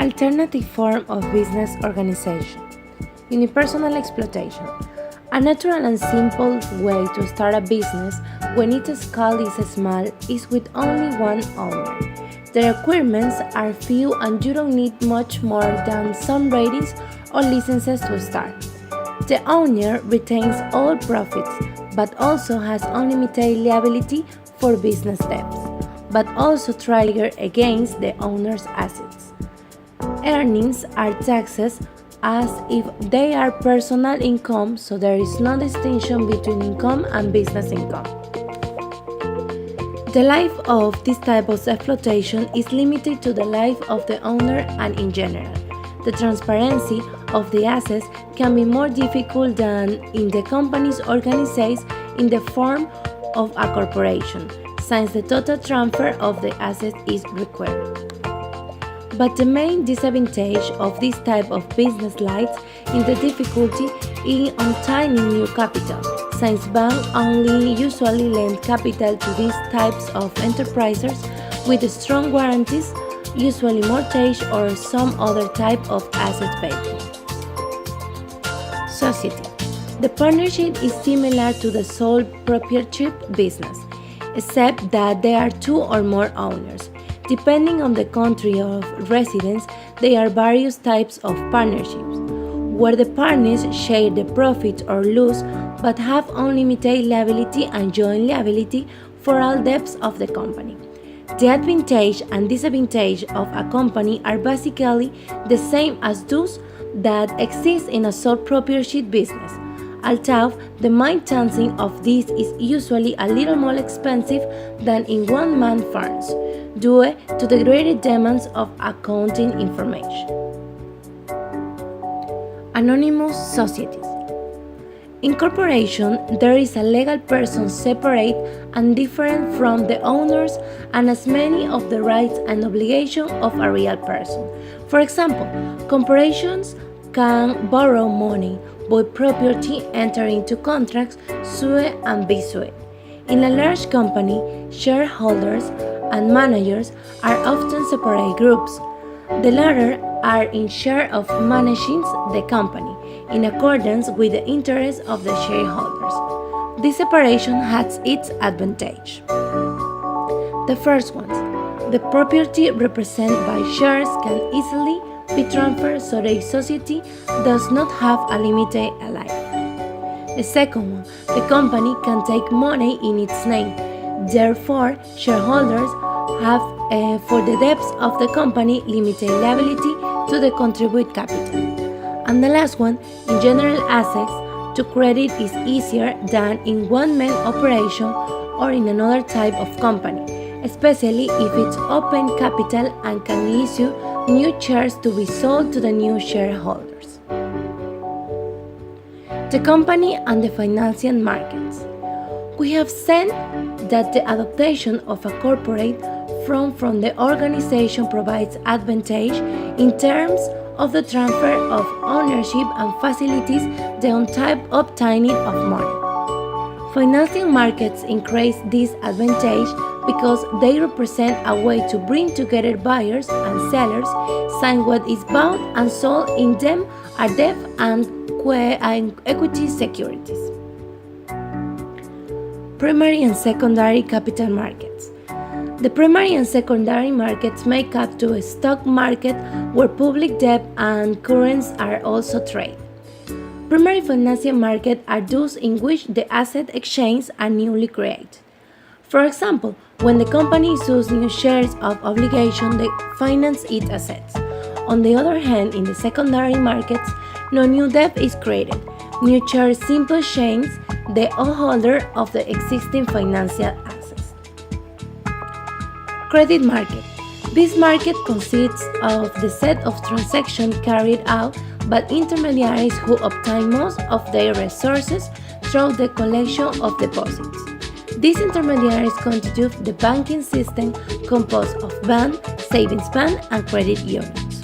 Alternative form of business organization. Unipersonal exploitation. A natural and simple way to start a business when its scale is small is with only one owner. The requirements are few and you don't need much more than some ratings or licenses to start. The owner retains all profits but also has unlimited liability for business debts, but also trigger against the owner's assets. Earnings are taxed as if they are personal income, so there is no distinction between income and business income. The life of this type of exploitation is limited to the life of the owner and in general. The transparency of the assets can be more difficult than in the companies organized in the form of a corporation, since the total transfer of the assets is required. But the main disadvantage of this type of business lies in the difficulty in obtaining new capital, since banks only usually lend capital to these types of enterprises with strong guarantees, usually mortgage or some other type of asset backing. Society. The partnership is similar to the sole proprietorship business, except that there are two or more owners. Depending on the country of residence, there are various types of partnerships, where the partners share the profit or loss but have unlimited liability and joint liability for all debts of the company. The advantage and disadvantage of a company are basically the same as those that exist in a sole proprietorship business, although the maintaining of this is usually a little more expensive than in one-man firms, due to the greater demands of accounting information. Anonymous societies. In corporation, there is a legal person separate and different from the owners and as many of the rights and obligations of a real person. For example, corporations can borrow money, buy property, enter into contracts, sue and be sued. In a large company, shareholders and managers are often separate groups. The latter are in charge of managing the company in accordance with the interests of the shareholders. This separation has its advantage. The first one, the property represented by shares can easily be transferred so the society does not have a limited life. The second one, the company can take money in its name. Therefore, shareholders have for the debts of the company limited liability to the contribute capital. And the last one, in general assets, to credit is easier than in one-man operation or in another type of company, especially if it's open capital and can issue new shares to be sold to the new shareholders. The company and the financial markets. We have said that the adaptation of a corporate from the organization provides advantage in terms of the transfer of ownership and facilities the obtaining of money. Financial markets increase this advantage because they represent a way to bring together buyers and sellers, since what is bought and sold in them are debt and equity securities. Primary and secondary capital markets. The primary and secondary markets make up to a stock market where public debt and currencies are also traded. Primary financial markets are those in which the asset exchanges are newly created. For example, when the company issues new shares of obligation, they finance its assets. On the other hand, in the secondary markets, no new debt is created. New shares simply change the holder of the existing financial assets. Credit market. This market consists of the set of transactions carried out by intermediaries who obtain most of their resources through the collection of deposits. These intermediaries constitute the banking system composed of banks, savings banks, and credit unions.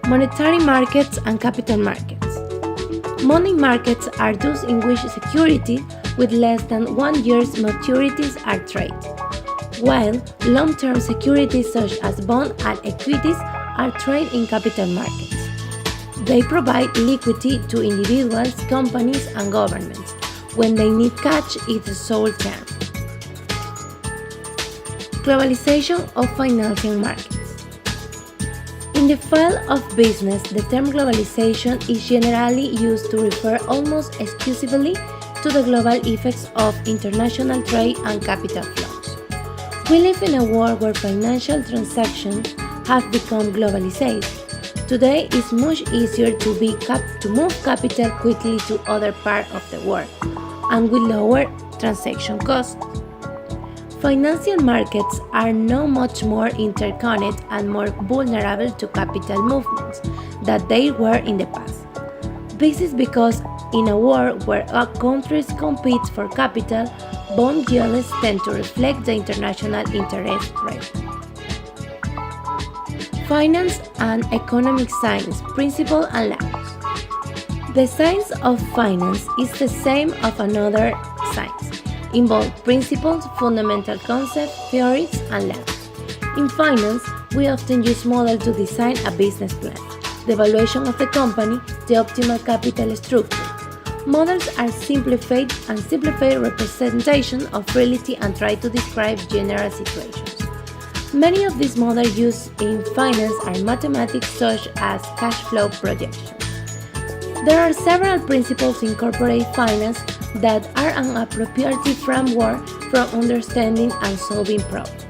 Monetary markets and capital markets. Money markets are those in which securities with less than 1 year's maturities are traded, while long-term securities such as bonds and equities are traded in capital markets. They provide liquidity to individuals, companies, and governments when they need cash in the sole term. Globalization of financial markets. In the field of business, the term globalization is generally used to refer almost exclusively to the global effects of international trade and capital flows. We live in a world where financial transactions have become globalized. Today, it's much easier to move capital quickly to other parts of the world and with lower transaction costs. Financial markets are now much more interconnected and more vulnerable to capital movements than they were in the past. This is because in a world where countries compete for capital, bond yields tend to reflect the international interest rate. Finance and economic science, principles and laws. The science of finance is the same of another science. Involve principles, fundamental concepts, theories, and laws. In finance, we often use models to design a business plan, the valuation of the company, the optimal capital structure. Models are simplified representation of reality and try to describe general situations. Many of these models used in finance are mathematics such as cash flow projections. There are several principles in corporate finance that are an appropriate framework for understanding and solving problems.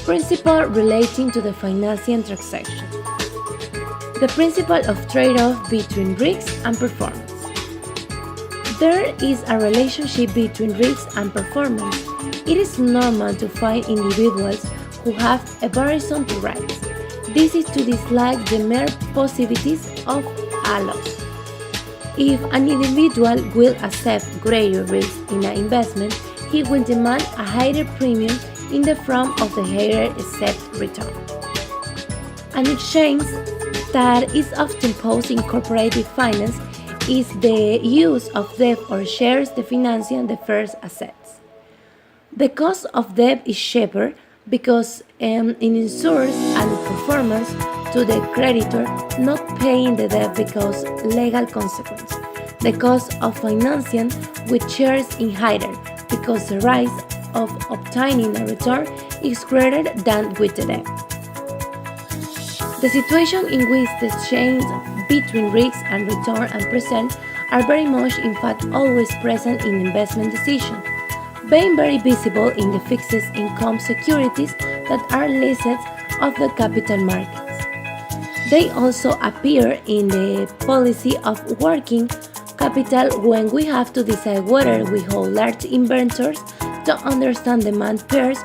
Principle relating to the financial transaction. The principle of trade-off between risk and performance. There is a relationship between risk and performance. It is normal to find individuals who have aversion to risk. This is to dislike the mere possibilities of a loss. If an individual will accept greater risk in an investment, he will demand a higher premium in the form of the higher accepted return. An exchange that is often posed in corporative finance is the use of debt or shares to finance the first assets. The cost of debt is cheaper because it ensures and performance to the creditor not paying the debt because legal consequence. The cost of financing with shares is higher because the risk of obtaining a return is greater than with the debt. The situation in which the exchange between risk and return and present are very much, in fact, always present in investment decisions, being very visible in the fixed income securities that are listed off the capital markets. They also appear in the policy of working capital when we have to decide whether we hold large inventories to understand demand pairs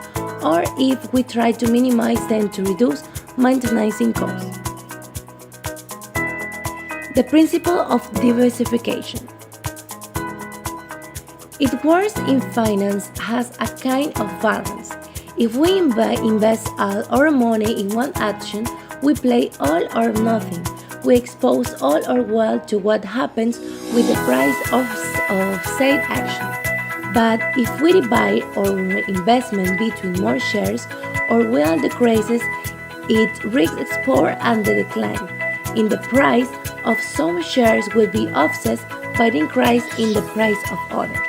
or if we try to minimize them to reduce maintenance costs. The principle of diversification. It works in finance has a kind of balance. If we invest all our money in one action, we play all or nothing. We expose all our wealth to what happens with the price of said action. But if we divide our investment between more shares, our wealth decreases, it risks exposure and the decline in the price of some shares will be offset by the increase in the price of others.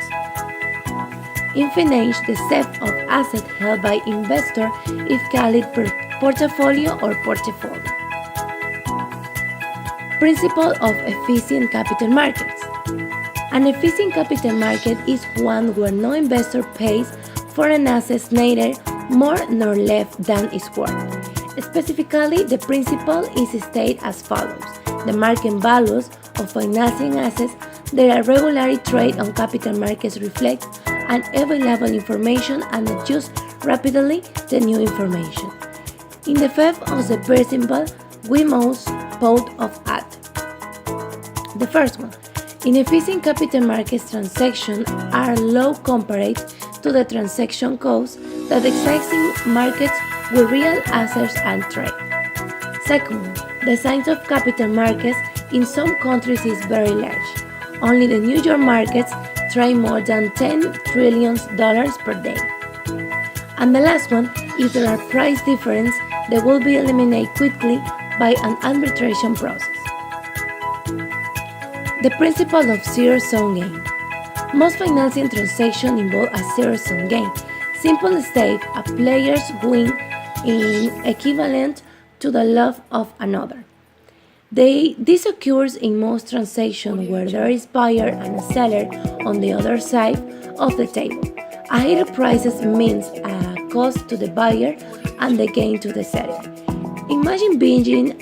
In finance, the set of assets held by investor is called portfolio or portfolio. Principle of efficient capital markets. An efficient capital market is one where no investor pays for an asset neither more nor less than its worth. Specifically, the principle is stated as follows. The market values of financing assets that are regularly traded on capital markets reflect and available information and adjust rapidly the new information. In the fifth of the principle, we must both of add. The first one, inefficient capital markets transactions are low compared to the transaction costs that existing markets with real assets and trade. Second, the size of capital markets in some countries is very large. Only the New York markets trade more than $10 trillion per day. And the last one, if there are price difference, they will be eliminated quickly by an arbitration process. The principle of zero-sum game. Most financial transactions involve a zero-sum game. Simple state, a player's win is equivalent to the loss of another. This occurs in most transactions where there is buyer and a seller on the other side of the table. A higher price means a cost to the buyer and the gain to the seller. Imagine buying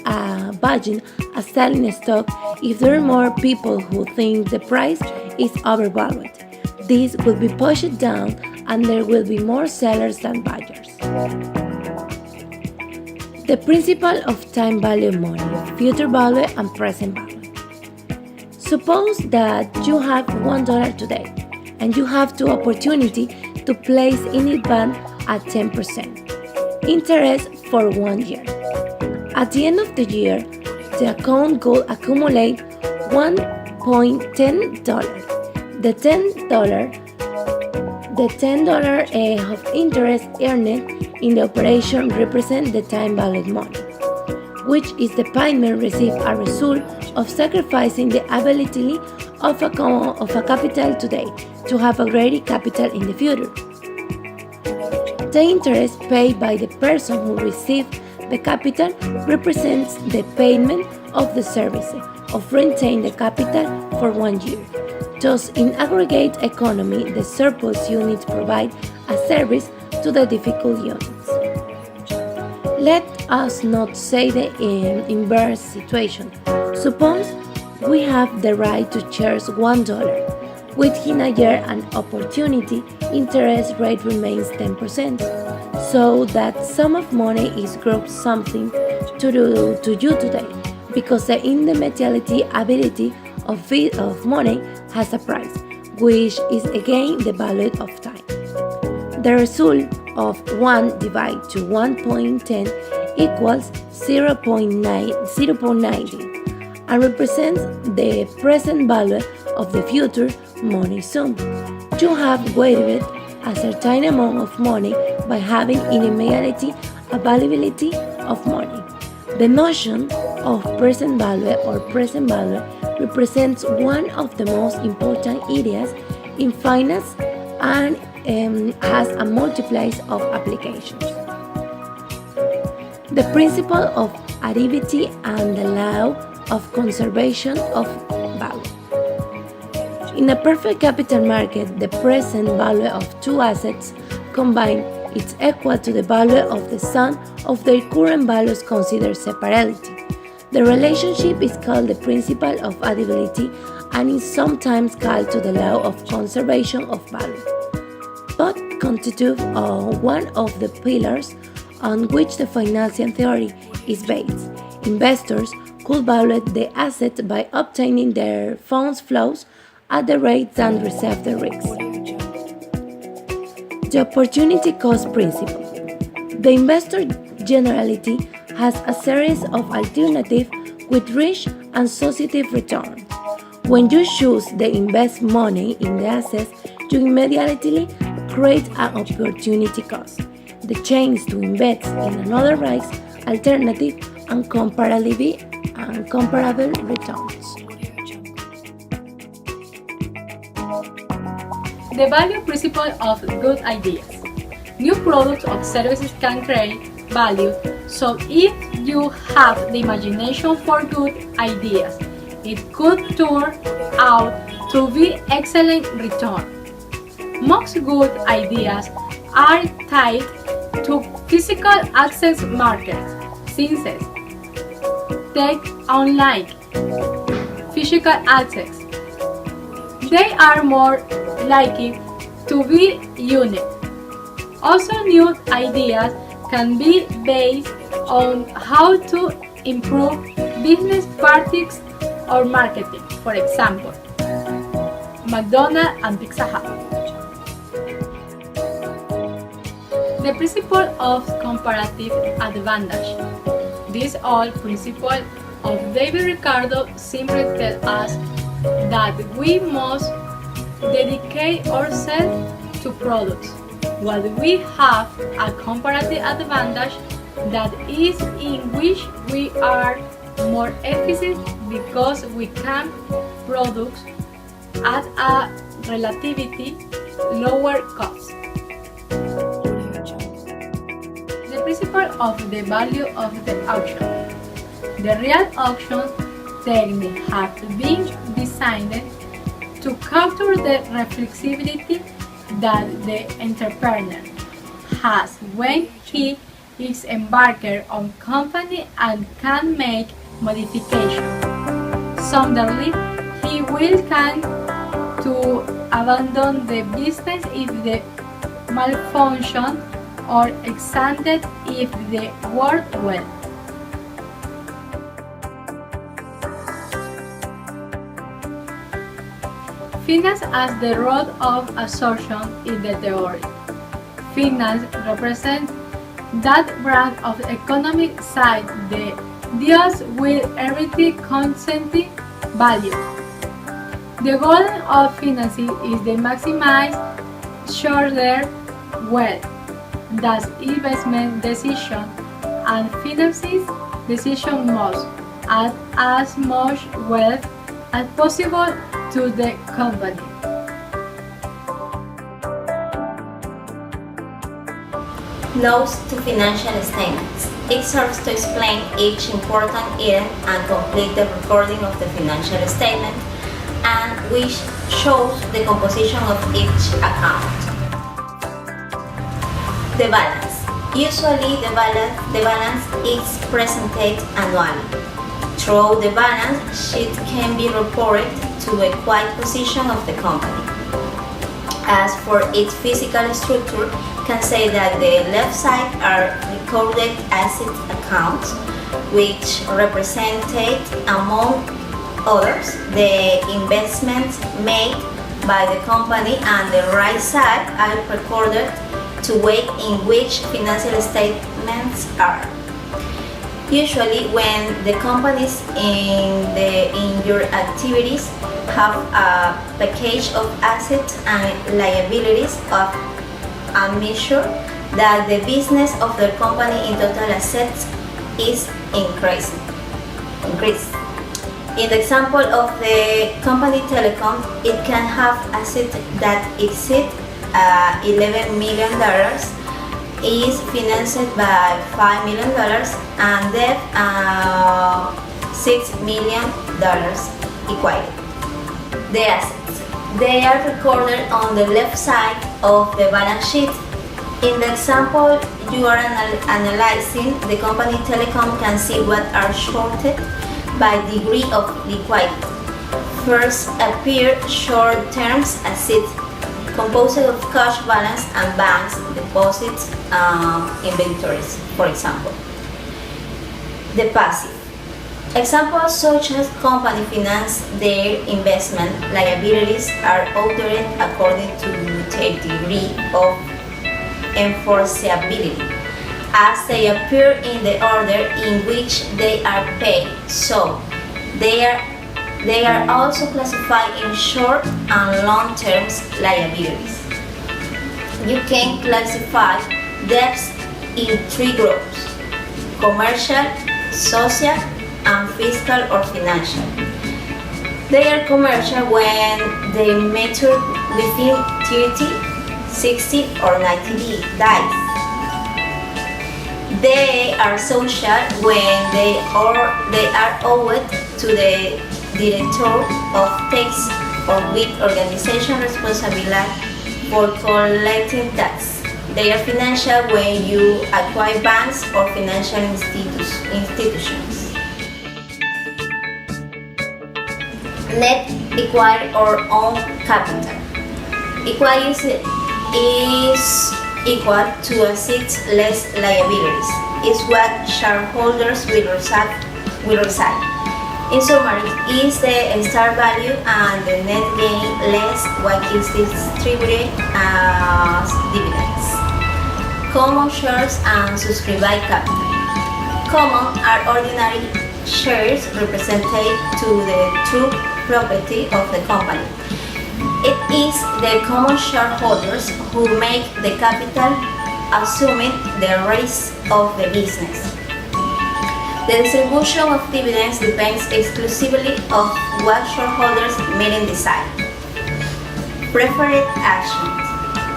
a selling stock if there are more people who think the price is overvalued. This will be pushed down and there will be more sellers than buyers. The principle of time value of money, future value and present value. Suppose that you have $1 today and you have the opportunity to place in advance at 10% interest for 1 year. At the end of the year, the account will accumulate $1.10. The $10 of interest earned in the operation represent the time value of money, which is the payment received as a result of sacrificing the ability of a capital today to have a greater capital in the future. The interest paid by the person who received the capital represents the payment of the service of renting the capital for 1 year. Thus, in aggregate economy, the surplus units provide a service to the difficult units. Let us not say the inverse situation. Suppose we have the right to charge $1. Within a year, an opportunity interest rate remains 10%, so that sum of money is worth something to you today, because the immediate ability of money has a price, which is again the value of time. The result of 1 divided to 1.10 equals 0.90 and represents the present value of the future money sum. You have waived a certain amount of money by having immediate availability of money. The notion of present value or present value represents one of the most important areas in finance and has a multitude of applications. The principle of additivity and the law of conservation of value. In a perfect capital market, the present value of two assets combined is equal to the value of the sum of their current values considered separately. The relationship is called the principle of additivity and is sometimes called to the law of conservation of value. Both constitute one of the pillars on which the financial theory is based. Investors could value the asset by obtaining their funds flows at the rate that receive the risk. The opportunity cost principle. The investor generally has a series of alternatives with rich and associative return. When you choose to invest money in the assets, you immediately create an opportunity cost. The chance to invest in another risk alternative and comparable returns. The value principle of good ideas. New products or services can create value, so if you have the imagination for good ideas, it could turn out to be excellent return. Most good ideas are tied to physical access markets, since take online physical access. They are more likely to be unique. Also, new ideas can be based on how to improve business practices or marketing. For example, McDonald's and Pizza Hut. The principle of comparative advantage. This old principle of David Ricardo simply tells us that we must dedicate ourselves to products, while we have a comparative advantage that is in which we are more efficient because we can produce at a relatively lower cost. The principle of the value of the auction. The real auction technique has been designed to capture the flexibility that the entrepreneur has when he is embarked on company and can make modifications. Suddenly, he will can to abandon the business if the malfunction or extended if they work well. Finance as the role of absorption in the theory. Finance represents that branch of the economic side that deals with everyday consenting value. The goal of financing is to maximize shareholder wealth. Thus, investment decision and financing decision must add as much wealth as possible to the company. Notes to financial statements. It serves to explain each important item and complete the recording of the financial statement, and which shows the composition of each account. The balance. Usually the balance is presented annually. Through the balance sheet can be reported to the quiet position of the company. As for its physical structure, can say that the left side are recorded asset accounts, which represented among others the investments made by the company, and the right side are recorded to way in which financial statements are. Usually, when the companies in your activities have a package of assets and liabilities of a measure that the business of the company in total assets is increased. In the example of the company Telecom, it can have assets that exceed $11 million, is financed by $5 million, and debt $6 million equated. The assets. They are recorded on the left side of the balance sheet. In the example you are analyzing, the company Telecom can see what are shorted by degree of liquidity. First appear short-term assets composed of cash balance and banks deposits, inventories, for example. The passive. Examples such as company finance their investment liabilities are ordered according to their degree of enforceability, as they appear in the order in which they are paid. So they are also classified in short and long-term liabilities. You can classify debts in three groups: commercial, social, and fiscal or financial. They are commercial when they mature within 30, 60, or 90 days. They are social when they are owed to the director of tax or with organization responsible for collecting tax. They are financial when you acquire banks or financial institutions. Net equity or own capital. Equity is equal to assets less liabilities. Is what shareholders will receive. In summary, is the start value and the net gain less what is distributed as dividends. Common shares and subscribed capital. Common are ordinary shares represented to the true property of the company. It is the common shareholders who make the capital, assuming the risk of the business. The distribution of dividends depends exclusively on what shareholders meeting decide. Preferred actions.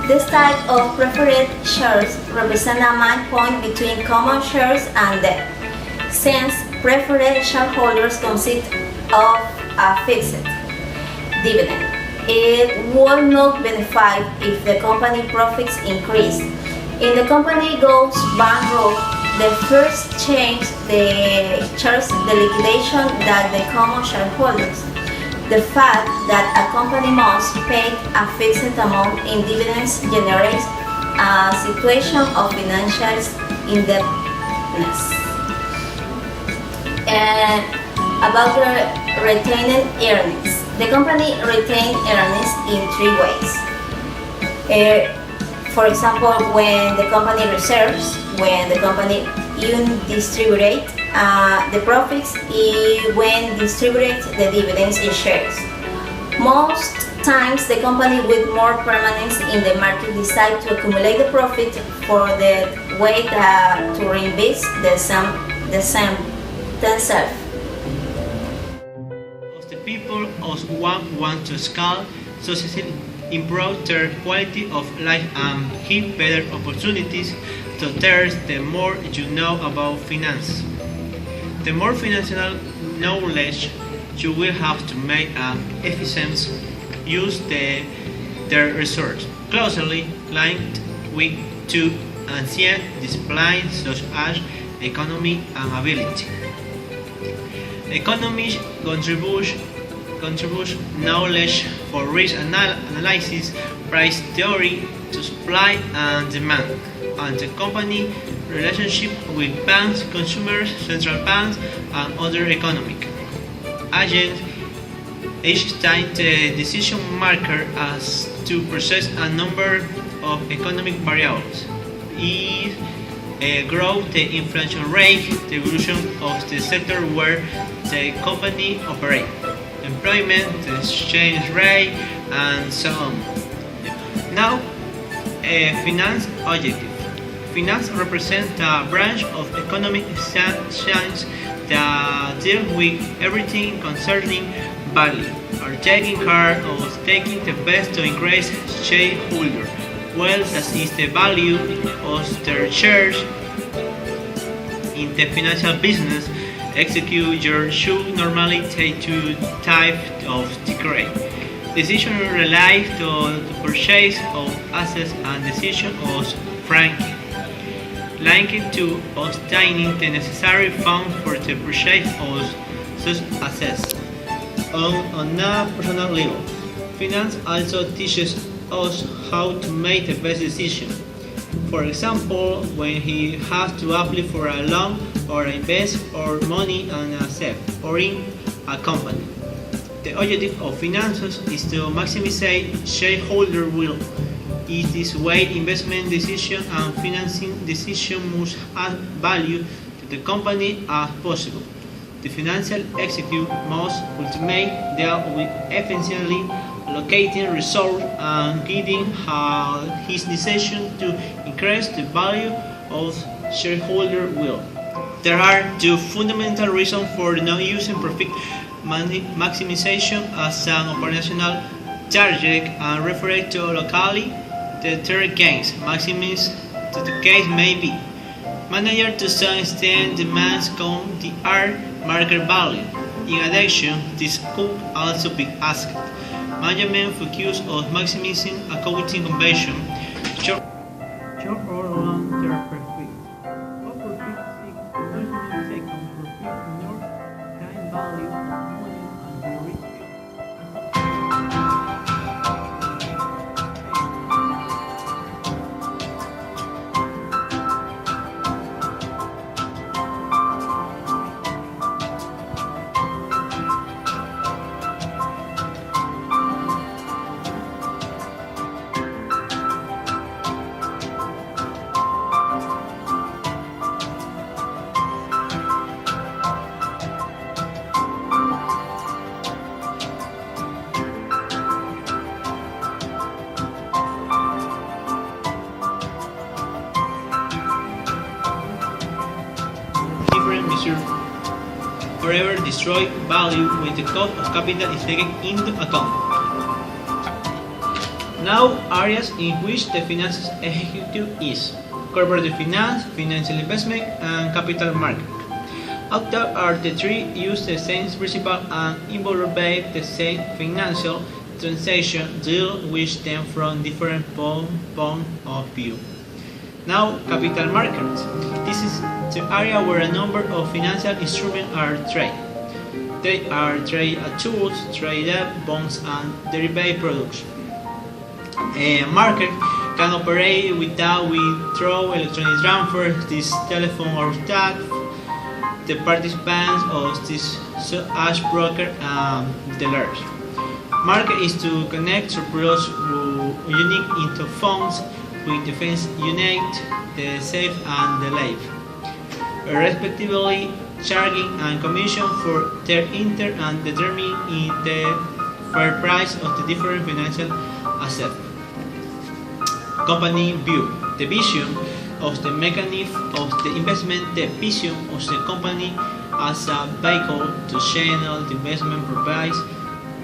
This type of preferred shares represent a midpoint between common shares and debt. Since preferred shareholders consist of a fixed dividend, it will not benefit if the company profits increase. If the company goes bankrupt, the first change the liquidation that the common shareholders. The fact that a company must pay a fixed amount in dividends generates a situation of financial indebtedness. And about the retained earnings. The company retains earnings in three ways. For example, when the company reserves, when the company distributes the profits, when distributes the dividends in shares. Most times, the company with more permanence in the market decide to accumulate the profit for the way to reinvest themselves. Of the people of one want to scale society, improve their quality of life and have better opportunities to others. The more you know about finance, the more financial knowledge you will have to make an efficient use their resources, closely linked with two ancient disciplines such as economy and ability. Economy contributes knowledge for risk analysis, price theory, to supply and demand, and the company relationship with banks, consumers, central banks, and other economic agents. Each time the decision maker has to process a number of economic variables. It growth, the inflation rate, the evolution of the sector where the company operates, employment, the exchange rate, and so on. Now, finance objective. Finance represents a branch of economic science that deals with everything concerning value, or taking care of taking the best to increase shareholder wealth, that is the value of their shares in the financial business. Execute your should normally take two types of decree. Decision related to the purchase of assets and decision of franking, linked to obtaining the necessary funds for the purchase of such assets. On a personal level, finance also teaches us how to make the best decision. For example, when he has to apply for a loan or invest or money in a asset or in a company. The objective of finances is to maximize shareholder wealth. In this way, investment decision and financing decision must add value to the company as possible. The financial executive must ultimately deal with efficiently allocating resources and guiding his decision to increase the value of shareholder wealth. There are two fundamental reasons for not using profit maximization as an operational target and referred to locally. The third case, maximize to the case may be. Manager to some extent demands count the market value. In addition, this could also be asked. Management focus on maximizing accounting conversion, short or long-term profit. What profit seeks conversion in second profit more time value of money and the risk. destroy value when the cost of capital is taken into account. Now, areas in which the finances executive is corporate finance, financial investment, and capital market. Although are the three use the same principle and involve the same financial transaction, deal with them from different point of view. Now, capital markets. This is the area where a number of financial instruments are traded. They are trade tools, traded bonds, and derivative products. A market can operate without withdrawal, electronic transfer, this telephone or tap. The participants of this as broker and dealers. Market is to connect surplus unique into funds with defense unit, the safe and the life, respectively charging and commission for their enter and determining the fair price of the different financial assets. Company view. The vision of the mechanism of the investment, the vision of the company as a vehicle to channel the investment provides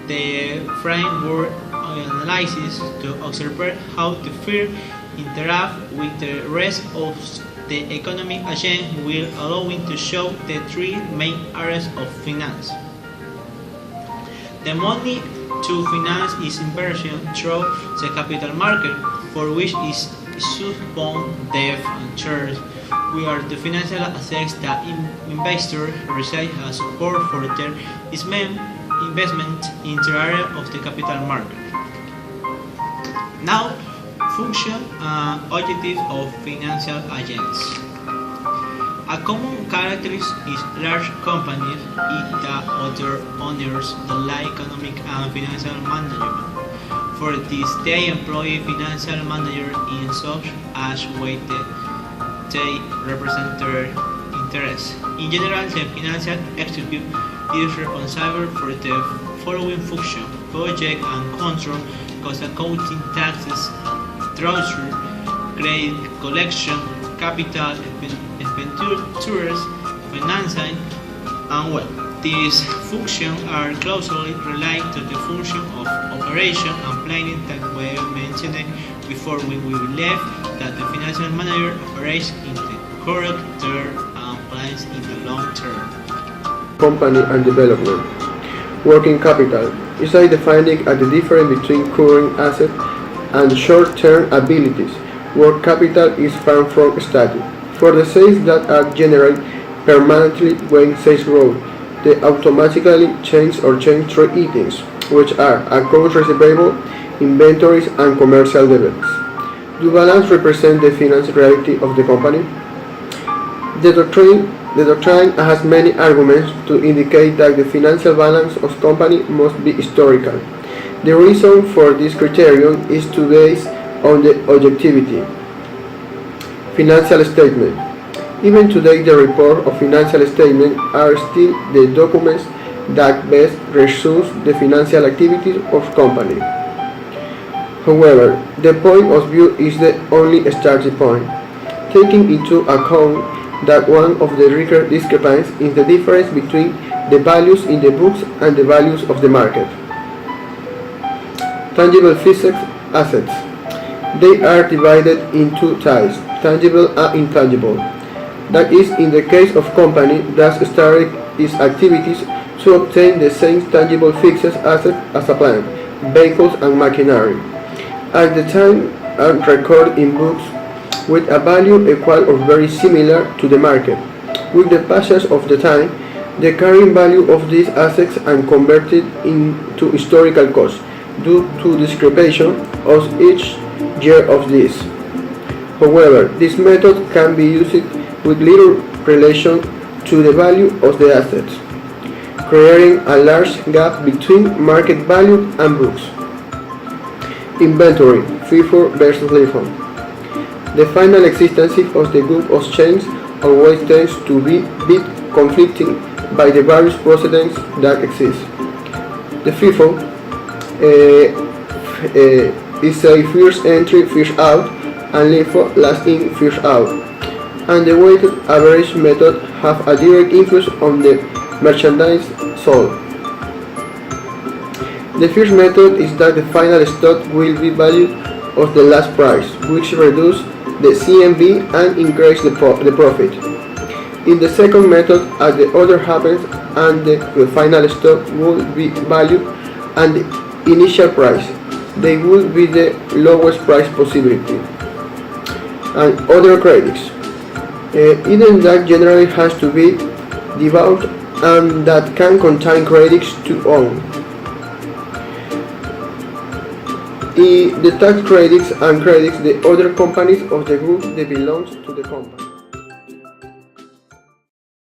the framework analysis to observe how the firm interact with the rest of the economic agenda will allowing to show the three main areas of finance. The money to finance is inversion through the capital market, for which is bond, debt, and shares. We are the financial assets that investors receive as support for their investment in the area of the capital market. Now, function and objectives of financial agents. A common characteristic is large companies that other owners the like economic and financial management. For this, they employ financial managers in such as way that they represent their interests. In general, the financial executive is responsible for the following functions: budget and control, cost accounting, taxes, treasury, credit collection, capital expenditures, financing, and wealth. These functions are closely related to the function of operation and planning that we mentioned before when we believe that the financial manager operates in the correct term and plans in the long term. Company and development. Working capital is a defining at the difference between current assets and short-term abilities. Work capital is found from static. For the sales that are generated permanently when sales grow, they automatically change three items, which are accounts receivable, inventories, and commercial debits. Do balance represent the financial reality of the company? The doctrine has many arguments to indicate that the financial balance of company must be historical. The reason for this criterion is to base on the objectivity. Financial statement. Even today, the report of financial statements are still the documents that best resume the financial activities of company. However, the point of view is the only starting point, taking into account that one of the bigger discrepancies is the difference between the values in the books and the values of the market. Tangible fixed assets. They are divided in two types, tangible and intangible. That is, in the case of company that started its activities to obtain the same tangible fixed assets as a plant, vehicles, and machinery. At the time are recorded in books with a value equal or very similar to the market. With the passage of the time, the carrying value of these assets are converted into historical cost due to discrepancy of each year of this. However, this method can be used with little relation to the value of the assets, creating a large gap between market value and books. Inventory, FIFO versus LIFO. The final existence of the goods exchange always tends to be bit conflicting by the various precedents that exist. The FIFO is a first entry, first out, and LIFO last in, first out, and the weighted average method have a direct influence on the merchandise sold. The first method is that the final stock will be value of the last price, which reduces the CMV and increases the profit. In the second method, as the order happens and the final stock will be value and the initial price, they will be the lowest price possibility. And other credits. Either that generally has to be devout and that can contain credits to own. The tax credits and credits the other companies of the group that belongs to the company.